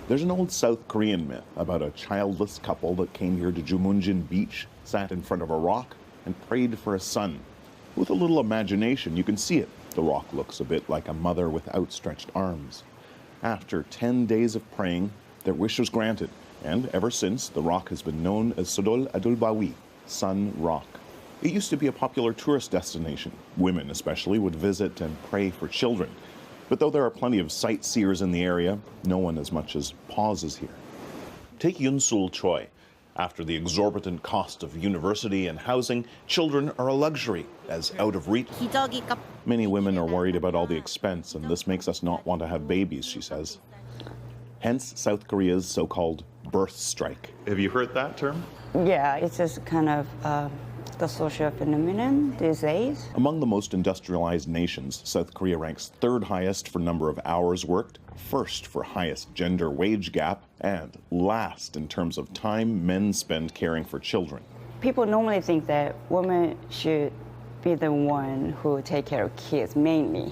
There's an old South Korean myth about a childless couple that came here to Jumunjin Beach, sat in front of a rock, and prayed for a son. With a little imagination, you can see it. The rock looks a bit like a mother with outstretched arms. After 10 days of praying, their wish was granted, and ever since, the rock has been known as Sodol Adulbawi, Sun Rock. It used to be a popular tourist destination. Women especially would visit and pray for children. But though there are plenty of sightseers in the area, no one as much as pauses here. Take Yunsul Choi. After the exorbitant cost of university and housing, children are a luxury, as out of reach. Many women are worried about all the expense, and this makes us not want to have babies, she says. Hence South Korea's so-called birth strike. Have you heard that term? Yeah, it's just kind of the social phenomenon these days. Among the most industrialized nations, South Korea ranks third highest for number of hours worked, first for highest gender wage gap, and last in terms of time men spend caring for children. People normally think that women should be the one who take care of kids mainly.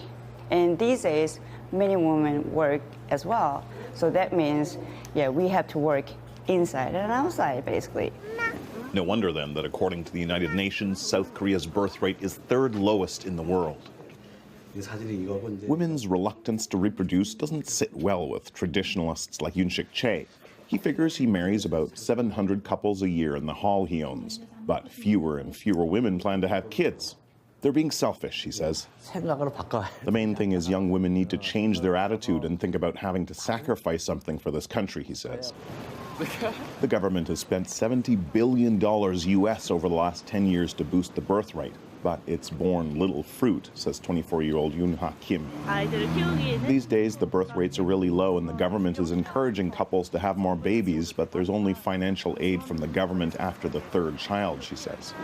And these days, many women work as well. So that means, yeah, we have to work inside and outside, basically. No wonder then that according to the United Nations, South Korea's birth rate is third lowest in the world. Women's reluctance to reproduce doesn't sit well with traditionalists like Yoon-sik Chae. He figures he marries about 700 couples a year in the hall he owns, but fewer and fewer women plan to have kids. They're being selfish, he says. The main thing is young women need to change their attitude and think about having to sacrifice something for this country, he says. The government has spent $70 billion US over the last 10 years to boost the birth rate, but it's borne little fruit, says 24-year-old Yoon Ha Kim. These days, the birth rates are really low, and the government is encouraging couples to have more babies, but there's only financial aid from the government after the third child, she says.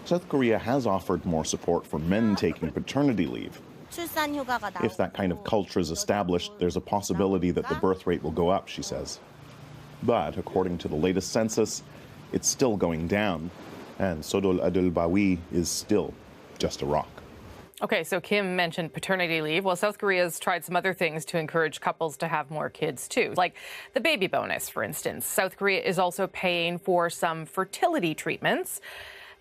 South Korea has offered more support for men taking paternity leave. If that kind of culture is established, there's a possibility that the birth rate will go up, she says. But according to the latest census, it's still going down, and Sodol Adulbawi is still just a rock. Okay, so Kim mentioned paternity leave. Well, South Korea's tried some other things to encourage couples to have more kids, too, like the baby bonus, for instance. South Korea is also paying for some fertility treatments.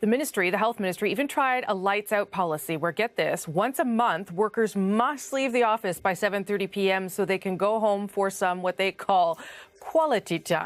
The health ministry, even tried a lights-out policy where, get this, once a month, workers must leave the office by 7:30 p.m. so they can go home for some what they call quality time.